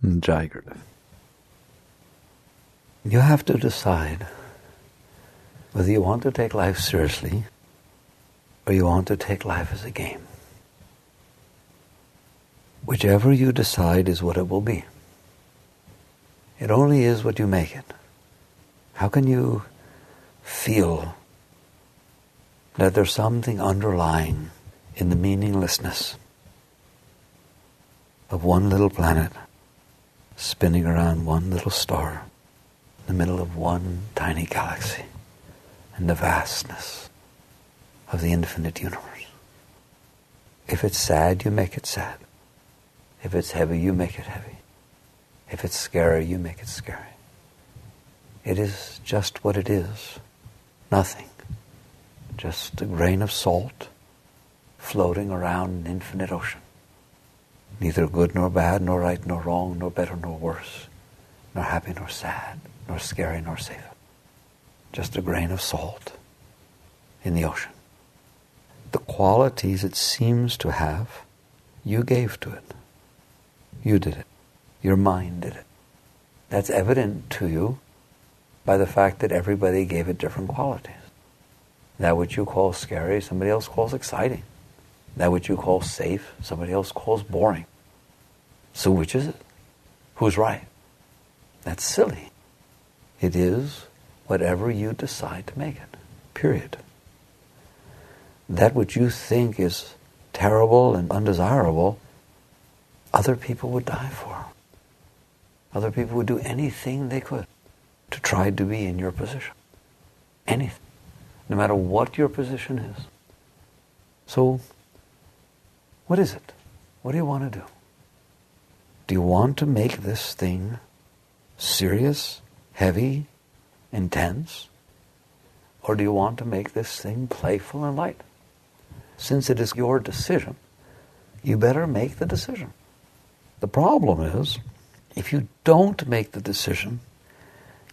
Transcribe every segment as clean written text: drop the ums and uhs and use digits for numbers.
Jai Gurudev. You have to decide whether you want to take life seriously or you want to take life as a game. Whichever you decide is what it will be. It only is what you make it. How can you feel that there's something underlying in the meaninglessness of one little planet spinning around one little star in the middle of one tiny galaxy and the vastness of the infinite universe? If it's sad, you make it sad. If it's heavy, you make it heavy. If it's scary, you make it scary. It is just what it is. Nothing. Just a grain of salt floating around an infinite ocean. Neither good nor bad, nor right nor wrong, nor better nor worse, nor happy nor sad, nor scary nor safe. Just a grain of salt in the ocean. The qualities it seems to have, you gave to it. You did it. Your mind did it. That's evident to you by the fact that everybody gave it different qualities. That which you call scary, somebody else calls exciting. That which you call safe, somebody else calls boring. So which is it? Who's right? That's silly. It is whatever you decide to make it. Period. That which you think is terrible and undesirable, other people would die for. Other people would do anything they could to try to be in your position. Anything. No matter what your position is. So, what is it? What do you want to do? Do you want to make this thing serious, heavy, intense? Or do you want to make this thing playful and light? Since it is your decision, you better make the decision. The problem is, if you don't make the decision,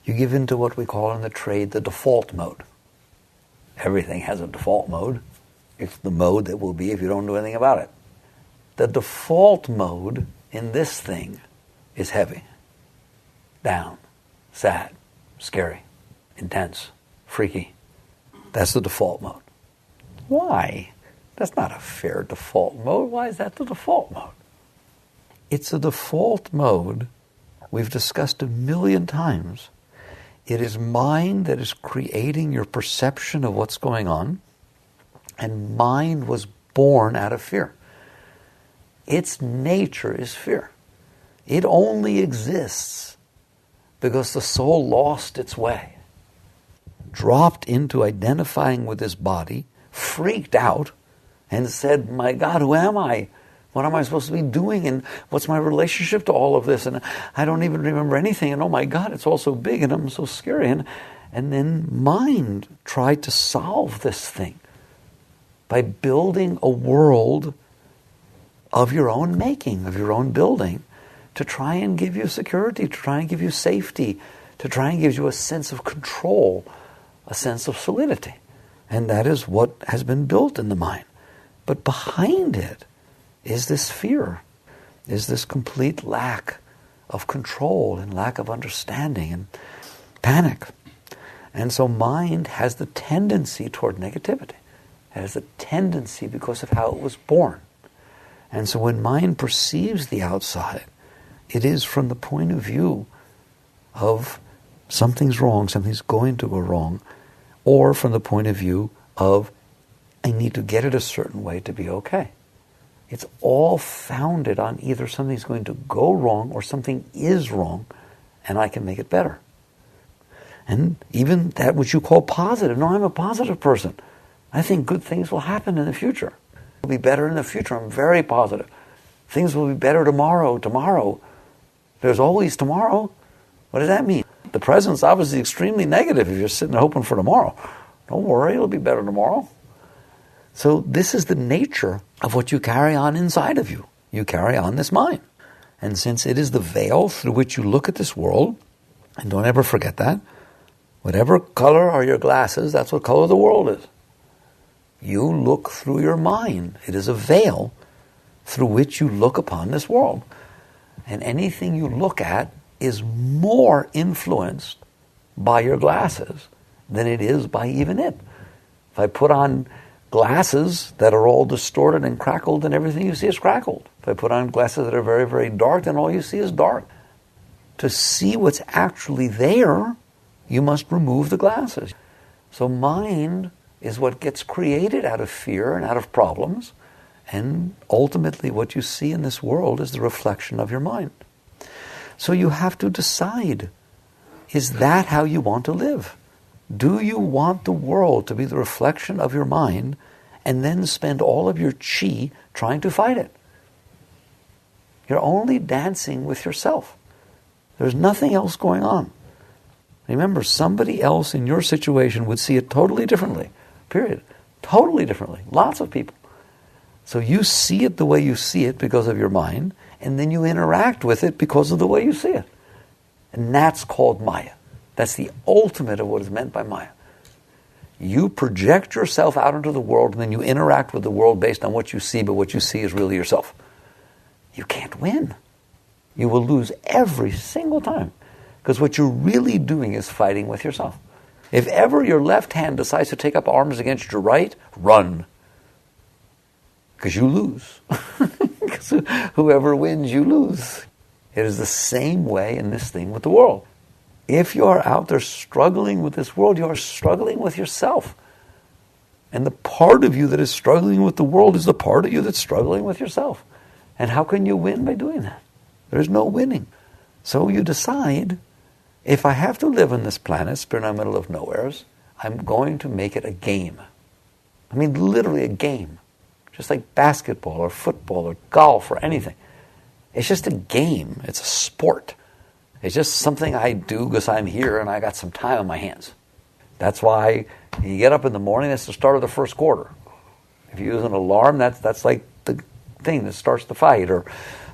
you give into what we call in the trade the default mode. Everything has a default mode. It's the mode that will be if you don't do anything about it. The default mode in this thing is heavy, down, sad, scary, intense, freaky. That's the default mode. Why? That's not a fair default mode. Why is that the default mode? It's a default mode we've discussed 1,000,000 times. It is mind that is creating your perception of what's going on, and mind was born out of fear. Its nature is fear. It only exists because the soul lost its way, dropped into identifying with this body, freaked out, and said, my God, who am I? What am I supposed to be doing? And what's my relationship to all of this? And I don't even remember anything. And oh my God, it's all so big and I'm so scary. And then mind tried to solve this thing by building a world of your own making, of your own building, to try and give you security, to try and give you safety, to try and give you a sense of control, a sense of solidity. And that is what has been built in the mind. But behind it is this fear, is this complete lack of control and lack of understanding and panic. And so mind has the tendency toward negativity. It has a tendency because of how it was born. And so when mind perceives the outside, it is from the point of view of something's wrong, something's going to go wrong, or from the point of view of I need to get it a certain way to be okay. It's all founded on either something's going to go wrong or something is wrong and I can make it better. And even that which you call positive. No, I'm a positive person. I think good things will happen in the future. It'll be better in the future. I'm very positive. Things will be better tomorrow. There's always tomorrow. What does that mean? The present's obviously extremely negative if you're sitting hoping for tomorrow. Don't worry, it'll be better tomorrow. So this is the nature of what you carry on inside of you. You carry on this mind. And since it is the veil through which you look at this world, and don't ever forget that, whatever color are your glasses, that's what color the world is. You look through your mind. It is a veil through which you look upon this world. And anything you look at is more influenced by your glasses than it is by even it. If I put on glasses that are all distorted and crackled, then everything you see is crackled. If I put on glasses that are very, very dark, then all you see is dark. To see what's actually there, you must remove the glasses. So mind is what gets created out of fear and out of problems, and ultimately what you see in this world is the reflection of your mind. So you have to decide, is that how you want to live? Do you want the world to be the reflection of your mind and then spend all of your chi trying to fight it? You're only dancing with yourself. There's nothing else going on. Remember, somebody else in your situation would see it totally differently. Period. Totally differently. Lots of people. So you see it the way you see it because of your mind, and then you interact with it because of the way you see it. And that's called Maya. That's the ultimate of what is meant by Maya. You project yourself out into the world, and then you interact with the world based on what you see, but what you see is really yourself. You can't win. You will lose every single time. Because what you're really doing is fighting with yourself. If ever your left hand decides to take up arms against your right, run. Because you lose. Because whoever wins, you lose. It is the same way in this thing with the world. If you are out there struggling with this world, you are struggling with yourself. And the part of you that is struggling with the world is the part of you that's struggling with yourself. And how can you win by doing that? There's no winning. So you decide, if I have to live on this planet, spirit in the middle of nowheres, I'm going to make it a game. I mean, literally a game. Just like basketball or football or golf or anything. It's just a game. It's a sport. It's just something I do because I'm here and I got some time on my hands. That's why you get up in the morning, that's the start of the first quarter. If you use an alarm, that's like the thing that starts the fight or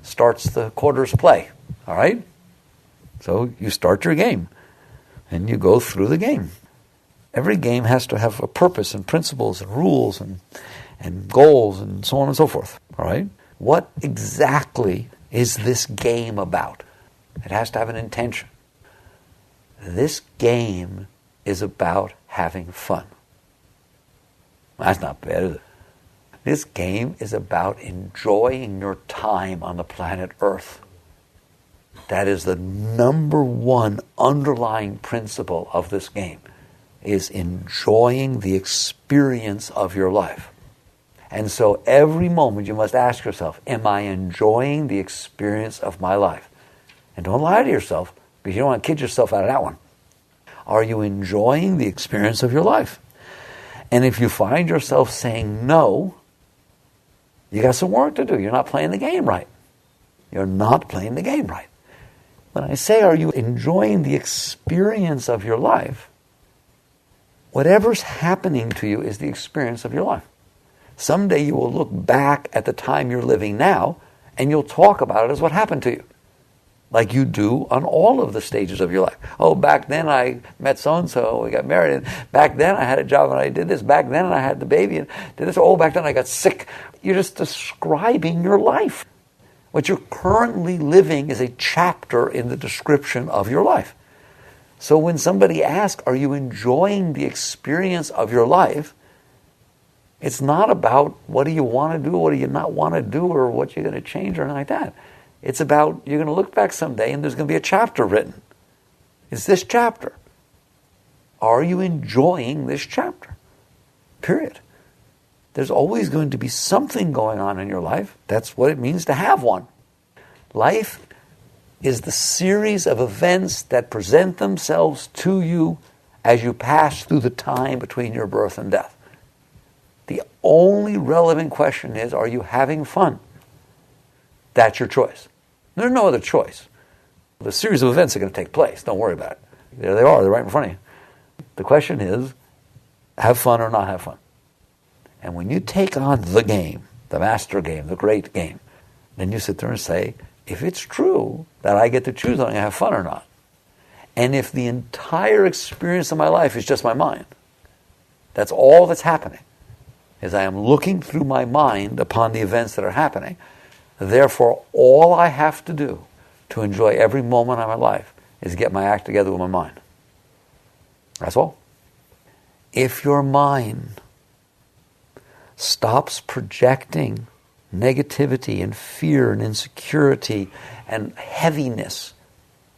starts the quarter's play. All right? So you start your game and you go through the game. Every game has to have a purpose and principles and rules and goals and so on and so forth. All right? What exactly is this game about? It has to have an intention. This game is about having fun. That's not bad, is it? This game is about enjoying your time on the planet Earth. That is the number one underlying principle of this game, is enjoying the experience of your life. And so every moment you must ask yourself, am I enjoying the experience of my life? And don't lie to yourself, because you don't want to kid yourself out of that one. Are you enjoying the experience of your life? And if you find yourself saying no, you got some work to do. You're not playing the game right. You're not playing the game right. When I say, are you enjoying the experience of your life, whatever's happening to you is the experience of your life. Someday you will look back at the time you're living now, and you'll talk about it as what happened to you. Like you do on all of the stages of your life. Oh, back then I met so-and-so, we got married, and back then I had a job and I did this, back then I had the baby and did this, oh, back then I got sick. You're just describing your life. What you're currently living is a chapter in the description of your life. So when somebody asks, are you enjoying the experience of your life? It's not about what do you want to do, what do you not want to do, or what you're going to change or anything like that. It's about, you're going to look back someday and there's going to be a chapter written. It's this chapter. Are you enjoying this chapter? Period. There's always going to be something going on in your life. That's what it means to have one. Life is the series of events that present themselves to you as you pass through the time between your birth and death. The only relevant question is, are you having fun? That's your choice. There's no other choice. The series of events are going to take place. Don't worry about it. There they are. They're right in front of you. The question is, have fun or not have fun? And when you take on the game, the master game, the great game, then you sit there and say, if it's true that I get to choose whether I have fun or not, and if the entire experience of my life is just my mind, that's all that's happening, is I am looking through my mind upon the events that are happening. Therefore, all I have to do to enjoy every moment of my life is get my act together with my mind. That's all. If your mind stops projecting negativity and fear and insecurity and heaviness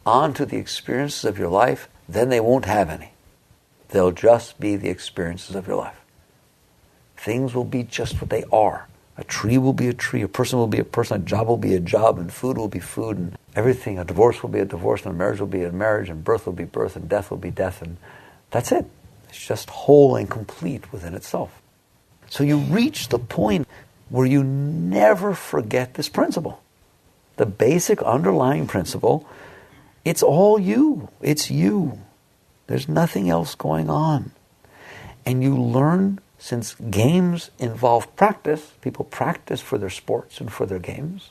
onto the experiences of your life, then they won't have any. They'll just be the experiences of your life. Things will be just what they are. A tree will be a tree, a person will be a person, a job will be a job, and food will be food, and everything. A divorce will be a divorce, and a marriage will be a marriage, and birth will be birth, and death will be death, and that's it. It's just whole and complete within itself. So you reach the point where you never forget this principle. The basic underlying principle, it's all you. It's you. There's nothing else going on. And you learn, since games involve practice, people practice for their sports and for their games,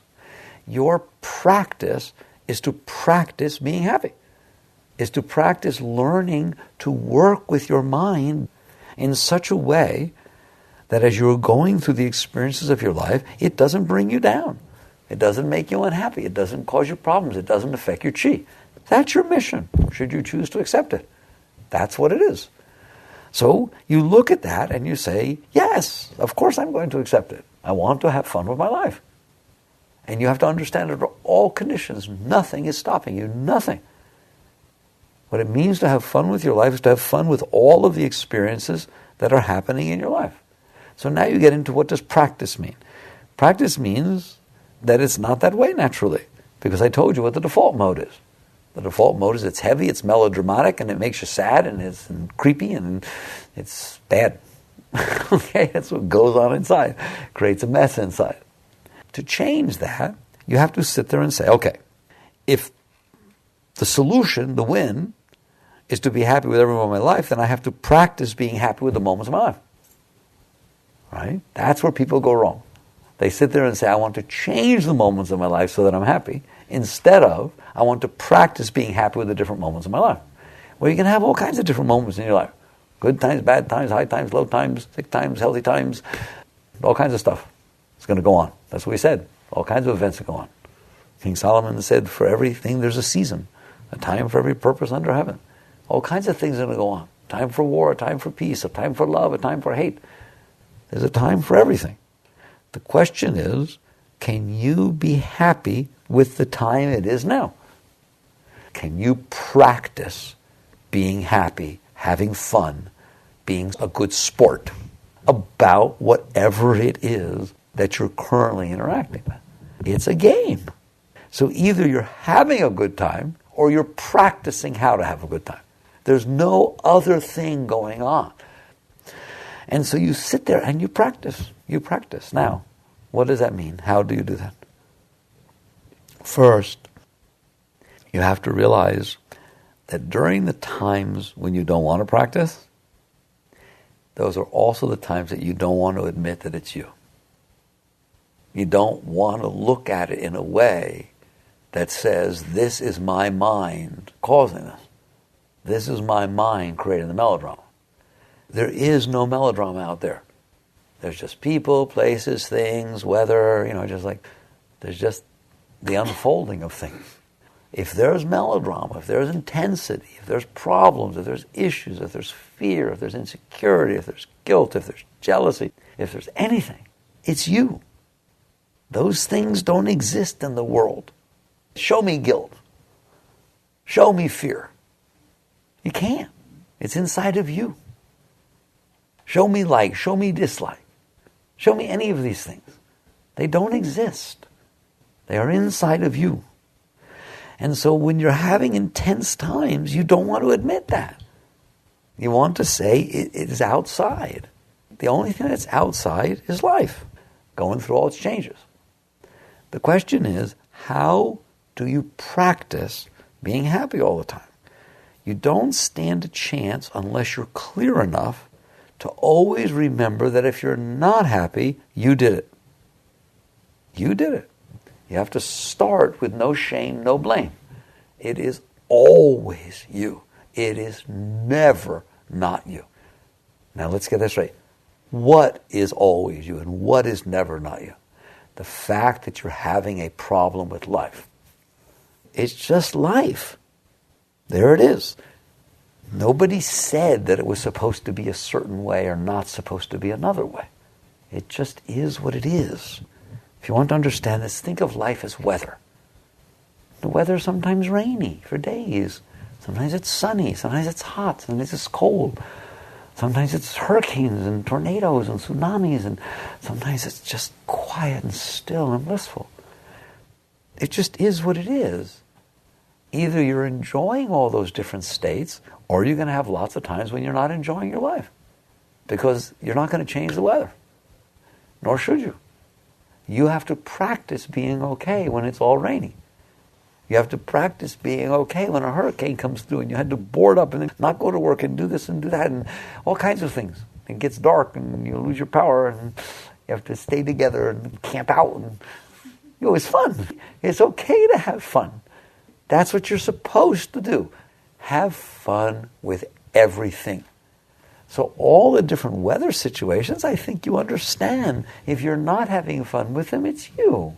your practice is to practice being happy, is to practice learning to work with your mind in such a way that as you're going through the experiences of your life, it doesn't bring you down. It doesn't make you unhappy. It doesn't cause you problems. It doesn't affect your chi. That's your mission, should you choose to accept it. That's what it is. So you look at that and you say, yes, of course I'm going to accept it. I want to have fun with my life. And you have to understand that under all conditions, nothing is stopping you, nothing. What it means to have fun with your life is to have fun with all of the experiences that are happening in your life. So now you get into what does practice mean. Practice means that it's not that way naturally, because I told you what the default mode is. The default mode is it's heavy, it's melodramatic, and it makes you sad, and it's creepy, and it's bad. Okay, that's what goes on inside. Creates a mess inside. To change that, you have to sit there and say, okay, if the solution, the win, is to be happy with every moment of my life, then I have to practice being happy with the moments of my life. Right? That's where people go wrong. They sit there and say, I want to change the moments of my life so that I'm happy, instead of, I want to practice being happy with the different moments of my life. Well, you can have all kinds of different moments in your life. Good times, bad times, high times, low times, sick times, healthy times, all kinds of stuff. It's going to go on. That's what we said. All kinds of events that go on. King Solomon said, for everything there's a season, a time for every purpose under heaven. All kinds of things are going to go on. Time for war, a time for peace, a time for love, a time for hate. There's a time for everything. The question is, can you be happy with the time it is now? Can you practice being happy, having fun, being a good sport about whatever it is that you're currently interacting with? It's a game. So either you're having a good time or you're practicing how to have a good time. There's no other thing going on. And so you sit there and you practice. You practice. Now, what does that mean? How do you do that? First, you have to realize that during the times when you don't want to practice, those are also the times that you don't want to admit that it's you. You don't want to look at it in a way that says, this is my mind causing this. This is my mind creating the melodrama. There is no melodrama out there. There's just people, places, things, weather, just like, there's just the unfolding of things. If there's melodrama, if there's intensity, if there's problems, if there's issues, if there's fear, if there's insecurity, if there's guilt, if there's jealousy, if there's anything, it's you. Those things don't exist in the world. Show me guilt. Show me fear. You can't. It's inside of you. Show me like, show me dislike. Show me any of these things. They don't exist. They are inside of you. And so when you're having intense times, you don't want to admit that. You want to say it is outside. The only thing that's outside is life, going through all its changes. The question is, how do you practice being happy all the time? You don't stand a chance unless you're clear enough to always remember that if you're not happy, you did it. You did it. You have to start with no shame, no blame. It is always you. It is never not you. Now let's get this right. What is always you and what is never not you? The fact that you're having a problem with life. It's just life. There it is. Nobody said that it was supposed to be a certain way or not supposed to be another way. It just is what it is. If you want to understand this, think of life as weather. The weather is sometimes rainy for days. Sometimes it's sunny. Sometimes it's hot. Sometimes it's cold. Sometimes it's hurricanes and tornadoes and tsunamis. And sometimes it's just quiet and still and blissful. It just is what it is. Either you're enjoying all those different states, or you're going to have lots of times when you're not enjoying your life. Because you're not going to change the weather. Nor should you. You have to practice being okay when it's all rainy. You have to practice being okay when a hurricane comes through and you had to board up and then not go to work and do this and do that and all kinds of things. It gets dark and you lose your power and you have to stay together and camp out. And, it's fun. It's okay to have fun. That's what you're supposed to do. Have fun with everything. So all the different weather situations, I think you understand. If you're not having fun with them, it's you.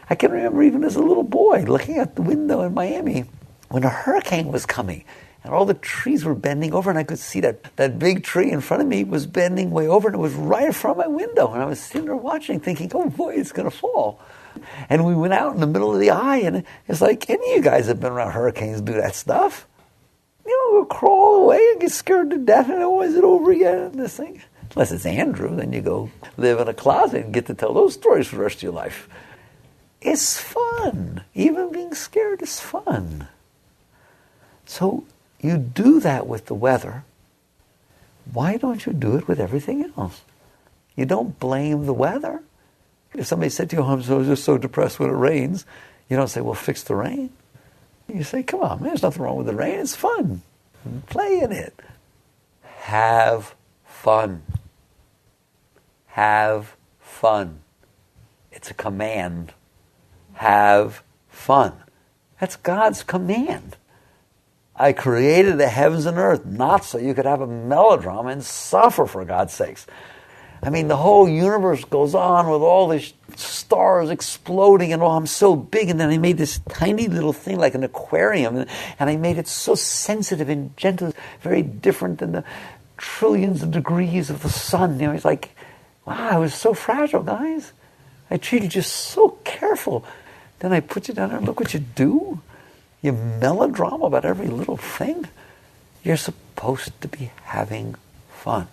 I can remember even as a little boy looking out the window in Miami when a hurricane was coming and all the trees were bending over and I could see that big tree in front of me was bending way over and it was right in front of my window and I was sitting there watching thinking, oh boy, it's going to fall. And we went out in the middle of the eye and it's like, any of you guys have been around hurricanes do that stuff. We'll crawl away and get scared to death and oh, is it over again? This thing. Unless it's Andrew, then you go live in a closet and get to tell those stories for the rest of your life. It's fun. Even being scared is fun. So you do that with the weather. Why don't you do it with everything else? You don't blame the weather. If somebody said to you, I'm just so depressed when it rains, you don't say, well, fix the rain. You say, come on, man, there's nothing wrong with the rain. It's fun. Play in it. Have fun. Have fun. It's a command. Have fun. That's God's command. I created the heavens and earth not so you could have a melodrama and suffer, for God's sakes. I mean, the whole universe goes on with all these stars exploding and I'm so big. And then I made this tiny little thing like an aquarium and I made it so sensitive and gentle, very different than the trillions of degrees of the sun. It's like, wow, it was so fragile, guys. I treated you so careful. Then I put you down there and look what you do. You melodrama about every little thing. You're supposed to be having fun.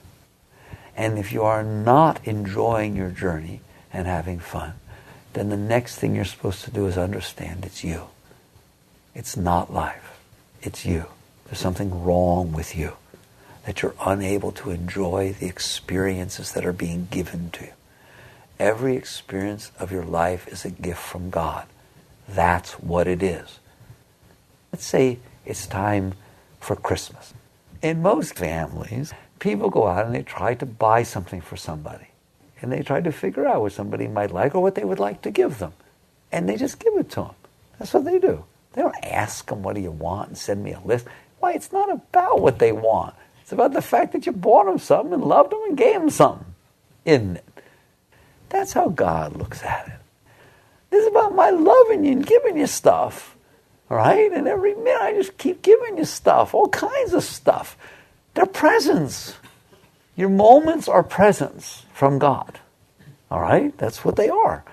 And if you are not enjoying your journey and having fun, then the next thing you're supposed to do is understand it's you. It's not life. It's you. There's something wrong with you, that you're unable to enjoy the experiences that are being given to you. Every experience of your life is a gift from God. That's what it is. Let's say it's time for Christmas. In most families, people go out and they try to buy something for somebody. And they try to figure out what somebody might like or what they would like to give them. And they just give it to them. That's what they do. They don't ask them, what do you want, and send me a list. Why, it's not about what they want. It's about the fact that you bought them something and loved them and gave them something, isn't it? That's how God looks at it. This is about my loving you and giving you stuff. All right? And every minute I just keep giving you stuff, all kinds of stuff. They're presents. Your moments are presents from God. All right? That's what they are.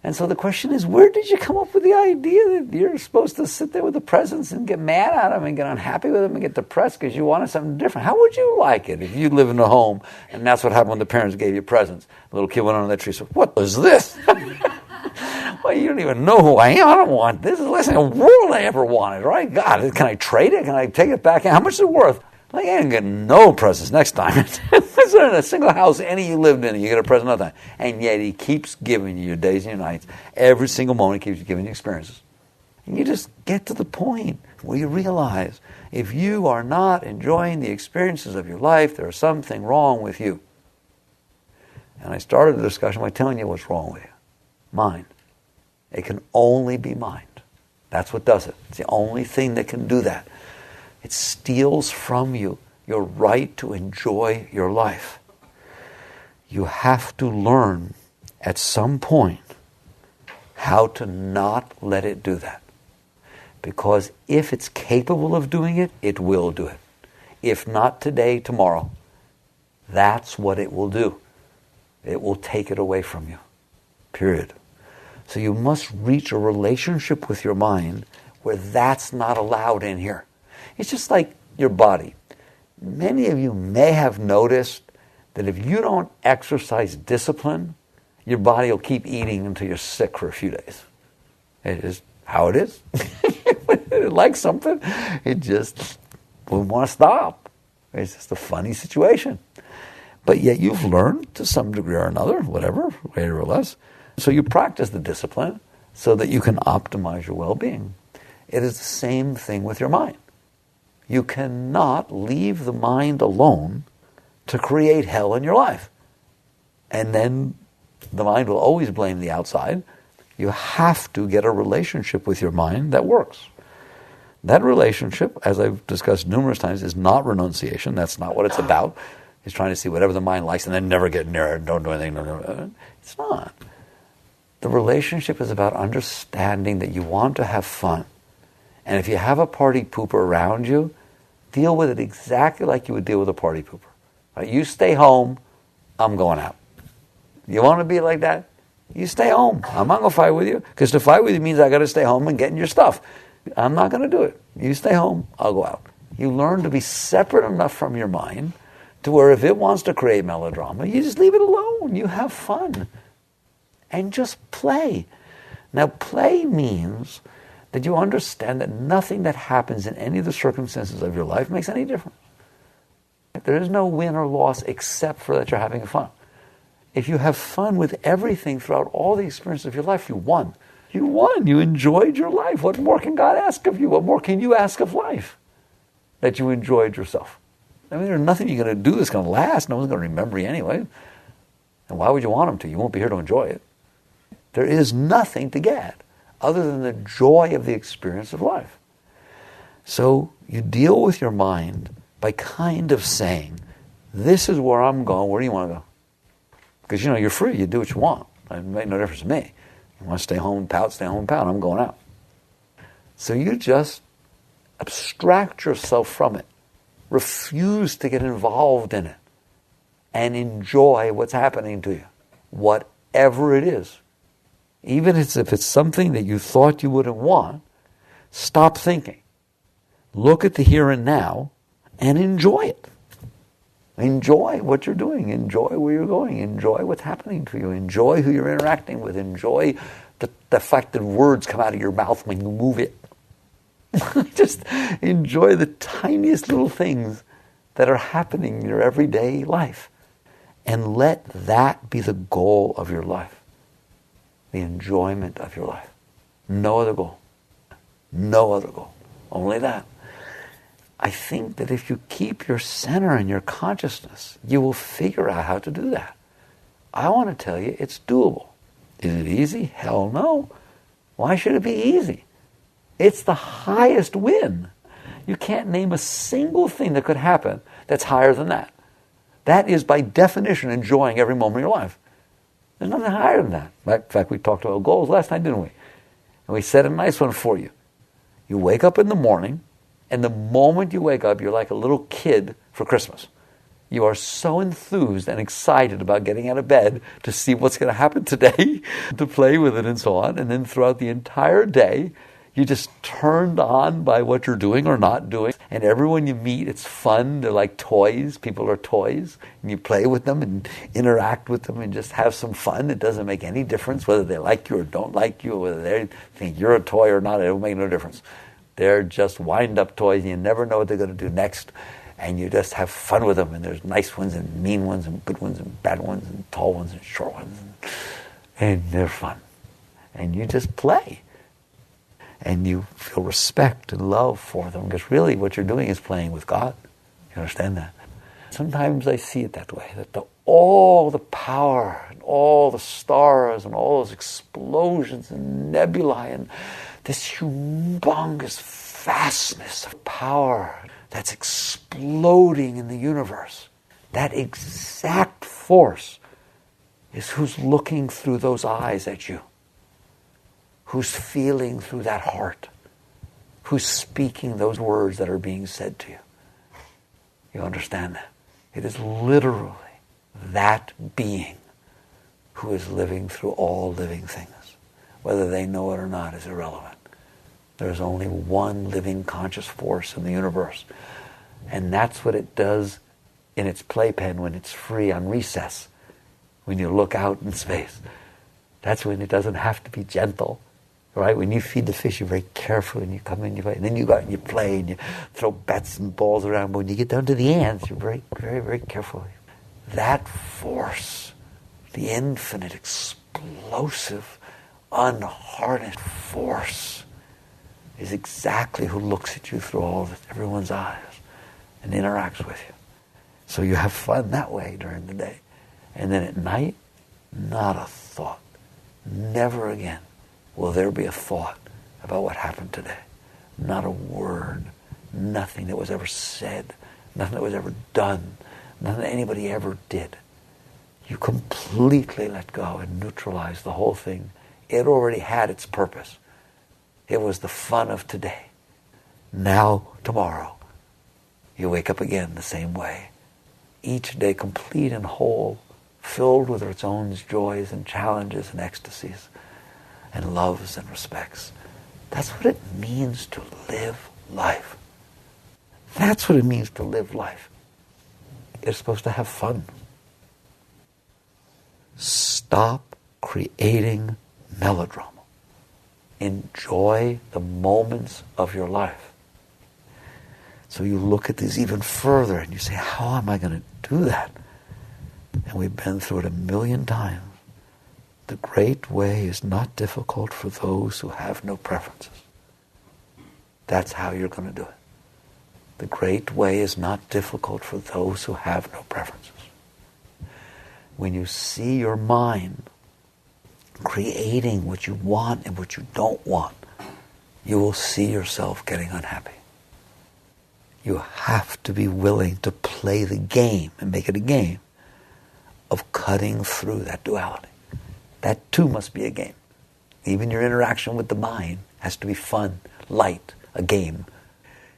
And so the question is, where did you come up with the idea that you're supposed to sit there with the presents and get mad at them and get unhappy with them and get depressed because you wanted something different? How would you like it if you live in a home and that's what happened when the parents gave you presents? The little kid went under that tree and said, what is this? Well, you don't even know who I am. I don't want this. Is the last thing in the world I ever wanted, right? God, can I trade it? Can I take it back? How much is it worth? Like, I ain't getting no presents next time. It's in a single house any you lived in, you get a present another time. And yet he keeps giving you your days and your nights. Every single moment he keeps giving you experiences. And you just get to the point where you realize if you are not enjoying the experiences of your life, there's something wrong with you. And I started the discussion by telling you what's wrong with you. Mind. It can only be mind. That's what does it. It's the only thing that can do that. It steals from you your right to enjoy your life. You have to learn at some point how to not let it do that. Because if it's capable of doing it, it will do it. If not today, tomorrow. That's what it will do. It will take it away from you. Period. So you must reach a relationship with your mind where that's not allowed in here. It's just like your body. Many of you may have noticed that if you don't exercise discipline, your body will keep eating until you're sick for a few days. It is how it is. It likes something, it just won't want to stop. It's just a funny situation. But yet you've learned to some degree or another, whatever, greater or less. So you practice the discipline so that you can optimize your well-being. It is the same thing with your mind. You cannot leave the mind alone to create hell in your life. And then the mind will always blame the outside. You have to get a relationship with your mind that works. That relationship, as I've discussed numerous times, is not renunciation. That's not what it's about. It's trying to see whatever the mind likes and then never get near it, don't do anything. No. It's not. The relationship is about understanding that you want to have fun. And if you have a party pooper around you, deal with it exactly like you would deal with a party pooper. Right? You stay home, I'm going out. You want to be like that? You stay home. I'm not going to fight with you, because to fight with you means I got to stay home and get in your stuff. I'm not going to do it. You stay home, I'll go out. You learn to be separate enough from your mind to where if it wants to create melodrama, you just leave it alone. You have fun. And just play. Now, play means that you understand that nothing that happens in any of the circumstances of your life makes any difference. There is no win or loss except for that you're having fun. If you have fun with everything throughout all the experiences of your life, you won. You won. You enjoyed your life. What more can God ask of you? What more can you ask of life? That you enjoyed yourself. I mean, there's nothing you're going to do that's going to last. No one's going to remember you anyway. And why would you want them to? You won't be here to enjoy it. There is nothing to get other than the joy of the experience of life. So you deal with your mind by kind of saying, this is where I'm going. Where do you want to go? Because, you're free. You do what you want. It made no difference to me. You want to stay home and pout, stay home and pout. I'm going out. So you just abstract yourself from it. Refuse to get involved in it. And enjoy what's happening to you. Whatever it is. Even if it's something that you thought you wouldn't want, stop thinking. Look at the here and now and enjoy it. Enjoy what you're doing. Enjoy where you're going. Enjoy what's happening to you. Enjoy who you're interacting with. Enjoy the fact that words come out of your mouth when you move it. Just enjoy the tiniest little things that are happening in your everyday life. And let that be the goal of your life. The enjoyment of your life. No other goal. No other goal. Only that. I think that if you keep your center and your consciousness, you will figure out how to do that. I want to tell you, it's doable. Is it easy? Hell no. Why should it be easy? It's the highest win. You can't name a single thing that could happen that's higher than that. That is, by definition, enjoying every moment of your life. There's nothing higher than that. In fact, we talked about goals last night, didn't we? And we set a nice one for you. You wake up in the morning, and the moment you wake up, you're like a little kid for Christmas. You are so enthused and excited about getting out of bed to see what's going to happen today, to play with it and so on. And then throughout the entire day, you're just turned on by what you're doing or not doing. And everyone you meet, it's fun. They're like toys. People are toys. And you play with them and interact with them and just have some fun. It doesn't make any difference whether they like you or don't like you, or whether they think you're a toy or not. It will make no difference. They're just wind-up toys, and you never know what they're going to do next. And you just have fun with them. And there's nice ones and mean ones and good ones and bad ones and tall ones and short ones. And they're fun. And you just play. And you feel respect and love for them, because really what you're doing is playing with God. You understand that? Sometimes I see it that way, that all the power and all the stars and all those explosions and nebulae and this humongous vastness of power that's exploding in the universe, that exact force is who's looking through those eyes at you. Who's feeling through that heart, who's speaking those words that are being said to you. You understand that? It is literally that being who is living through all living things. Whether they know it or not is irrelevant. There's only one living conscious force in the universe. And that's what it does in its playpen when it's free on recess, when you look out in space. That's when it doesn't have to be gentle. Right? When you feed the fish, you're very careful and you come in, you play. And then you go out and you play and you throw bats and balls around. But when you get down to the ants, you're very, very, very careful. That force, the infinite, explosive, unharnessed force, is exactly who looks at you through all of everyone's eyes and interacts with you. So you have fun that way during the day. And then at night, not a thought. Never again will there be a thought about what happened today. Not a word. Nothing that was ever said. Nothing that was ever done. Nothing that anybody ever did. You completely let go and neutralize the whole thing. It already had its purpose. It was the fun of today. Now, tomorrow, you wake up again the same way. Each day complete and whole, filled with its own joys and challenges and ecstasies and loves and respects. That's what it means to live life. That's what it means to live life. You're supposed to have fun. Stop creating melodrama. Enjoy the moments of your life. So you look at these even further and you say, how am I going to do that? And we've been through it 1,000,000 times. The great way is not difficult for those who have no preferences. That's how you're going to do it. The great way is not difficult for those who have no preferences. When you see your mind creating what you want and what you don't want, you will see yourself getting unhappy. You have to be willing to play the game and make it a game of cutting through that duality. That too must be a game. Even your interaction with the mind has to be fun, light, a game.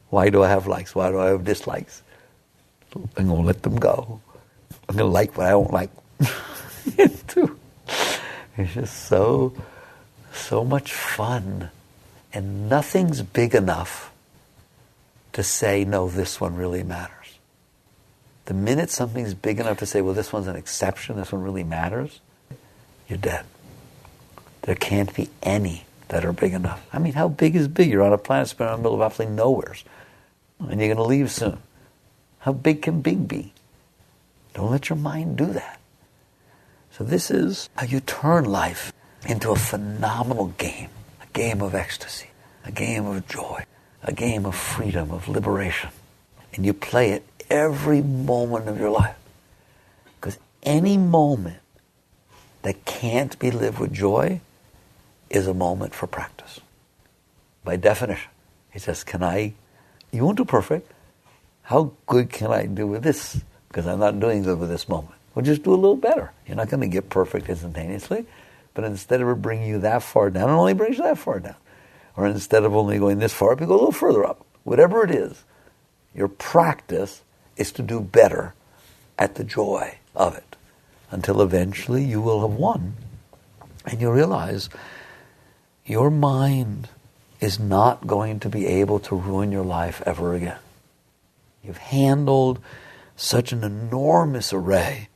Why do I have likes? Why do I have dislikes? I'm going to let them go. I'm going to like what I don't like. It's just so much fun. And nothing's big enough to say, no, this one really matters. The minute something's big enough to say, well, this one's an exception, this one really matters, you're dead. There can't be any that are big enough. I mean, how big is big? You're on a planet spinning in the middle of absolutely nowhere. And you're going to leave soon. How big can big be? Don't let your mind do that. So this is how you turn life into a phenomenal game. A game of ecstasy. A game of joy. A game of freedom, of liberation. And you play it every moment of your life. Because any moment that can't be lived with joy is a moment for practice. By definition. He says, you won't do perfect. How good can I do with this? Because I'm not doing good with this moment. Well, just do a little better. You're not going to get perfect instantaneously. But instead of it bringing you that far down, it only brings you that far down. Or instead of only going this far up, you go a little further up. Whatever it is, your practice is to do better at the joy of it. Until eventually you will have won. And you realize your mind is not going to be able to ruin your life ever again. You've handled such an enormous array,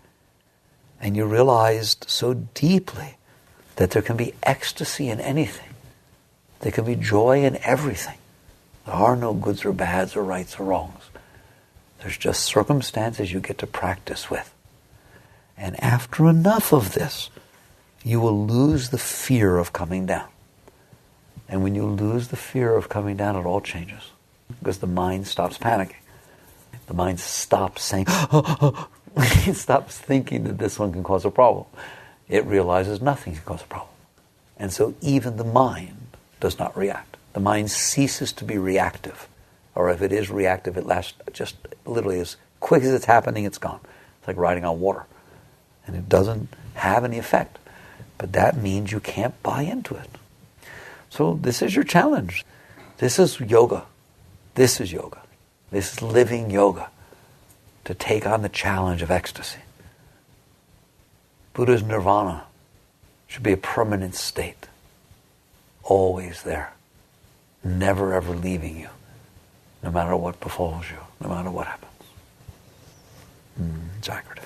and you realized so deeply that there can be ecstasy in anything. There can be joy in everything. There are no goods or bads or rights or wrongs. There's just circumstances you get to practice with. And after enough of this, you will lose the fear of coming down. And when you lose the fear of coming down, it all changes. Because the mind stops panicking. The mind stops saying, it stops thinking that this one can cause a problem. It realizes nothing can cause a problem. And so even the mind does not react. The mind ceases to be reactive. Or if it is reactive, it lasts just literally as quick as it's happening, it's gone. It's like riding on water. And it doesn't have any effect. But that means you can't buy into it. So this is your challenge. This is yoga. This is yoga. This is living yoga. To take on the challenge of ecstasy. Buddha's nirvana should be a permanent state. Always there. Never ever leaving you. No matter what befalls you. No matter what happens. Jagrata.